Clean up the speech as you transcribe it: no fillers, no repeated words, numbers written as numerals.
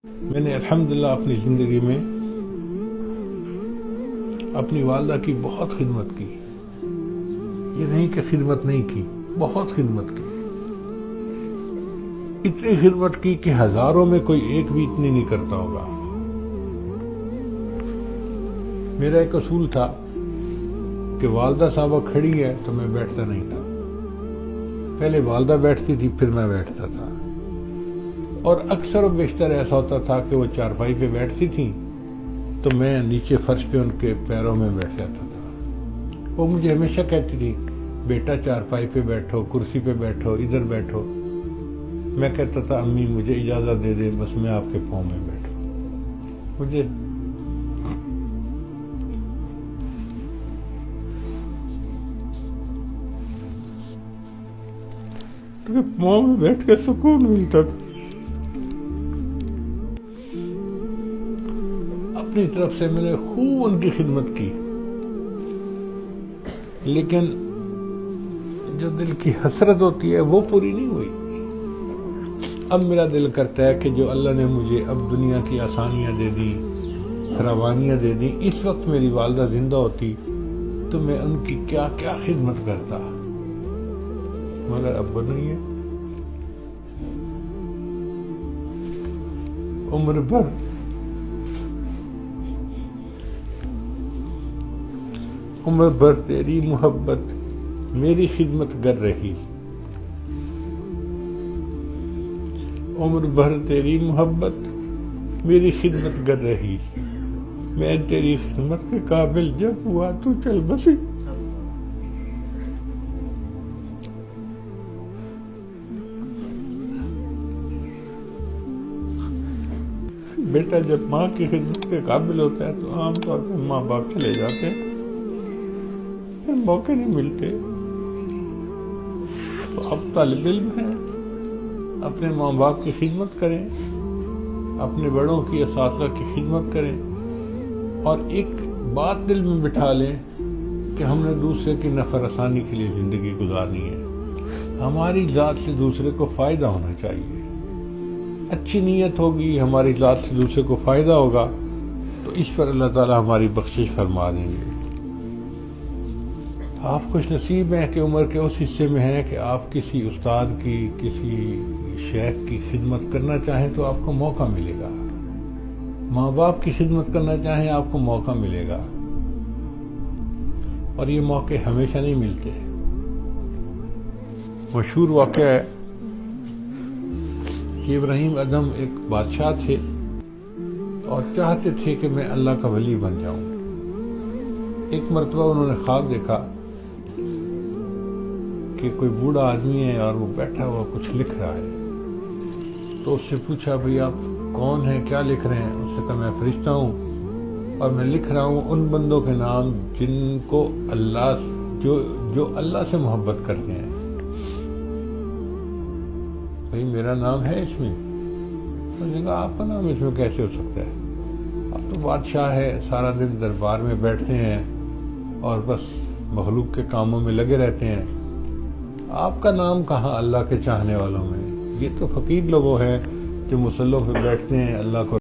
میں نے الحمدللہ اپنی زندگی میں اپنی والدہ کی بہت خدمت کی. یہ نہیں کہ خدمت نہیں کی، بہت خدمت کی. اتنی خدمت کی کہ ہزاروں میں کوئی ایک بھی اتنی نہیں کرتا ہوگا. میرا ایک اصول تھا کہ والدہ صاحبہ کھڑی ہے تو میں بیٹھتا نہیں تھا. پہلے والدہ بیٹھتی تھی، پھر میں بیٹھتا تھا. اور اکثر و بیشتر ایسا ہوتا تھا کہ وہ چارپائی پہ بیٹھتی تھیں تو میں نیچے فرش پہ ان کے پیروں میں بیٹھ جاتا تھا. وہ مجھے ہمیشہ کہتی تھی، بیٹا چارپائی پہ بیٹھو، کرسی پہ بیٹھو، ادھر بیٹھو. میں کہتا تھا، امی مجھے اجازت دے دیں، بس میں آپ کے پاؤں میں بیٹھوں. مجھے پاؤں میں بیٹھ کے سکون ملتا تھا. اپنی طرف سے میں نے خوب ان کی خدمت کی، لیکن جو دل کی حسرت ہوتی ہے وہ پوری نہیں ہوئی. اب میرا دل کرتا ہے کہ جو اللہ نے مجھے اب دنیا کی آسانیاں دے دی، فراوانیاں دے دی، اس وقت میری والدہ زندہ ہوتی تو میں ان کی کیا کیا خدمت کرتا. مگر اب نہیں ہے. عمر بھر تیری محبت میری خدمت کر رہی. عمر بھر تیری محبت میری خدمت کر رہی. میں تیری خدمت کے قابل جب ہوا تو چل بسی. بیٹا جب ماں کی خدمت کے قابل ہوتا ہے تو عام طور پہ ماں باپ چلے جاتے ہیں، پھر موقع نہیں ملتے. تو اب طالب علم ہیں، اپنے ماں باپ کی خدمت کریں، اپنے بڑوں کی اساتذہ کی خدمت کریں، اور ایک بات دل میں بٹھا لیں کہ ہم نے دوسرے کی نفع رسانی کے لیے زندگی گزارنی ہے. ہماری ذات سے دوسرے کو فائدہ ہونا چاہیے. اچھی نیت ہوگی، ہماری ذات سے دوسرے کو فائدہ ہوگا تو اس پر اللہ تعالیٰ ہماری بخشش فرما دیں گے. آپ خوش نصیب ہیں کہ عمر کے اس حصے میں ہیں کہ آپ کسی استاد کی، کسی شیخ کی خدمت کرنا چاہیں تو آپ کو موقع ملے گا. ماں باپ کی خدمت کرنا چاہیں آپ کو موقع ملے گا. اور یہ موقع ہمیشہ نہیں ملتے. مشہور واقعہ ہے کہ ابراہیم ادھم ایک بادشاہ تھے اور چاہتے تھے کہ میں اللہ کا ولی بن جاؤں. ایک مرتبہ انہوں نے خواب دیکھا کہ کوئی بوڑھا آدمی ہے اور وہ بیٹھا ہوا کچھ لکھ رہا ہے. تو اس سے پوچھا، بھئی آپ کون ہیں، کیا لکھ رہے ہیں؟ اس سے کہا، میں فرشتہ ہوں اور میں لکھ رہا ہوں ان بندوں کے نام جن کو اللہ جو اللہ سے محبت کرتے ہیں. بھئی میرا نام ہے اس میں. انہوں نے کہا، آپ کا نام اس میں کیسے ہو سکتا ہے؟ آپ تو بادشاہ ہے، سارا دن دربار میں بیٹھتے ہیں اور بس مخلوق کے کاموں میں لگے رہتے ہیں. آپ کا نام کہاں اللہ کے چاہنے والوں میں؟ یہ تو فقیر لوگوں ہیں جو مصلوں پہ بیٹھتے ہیں، اللہ کو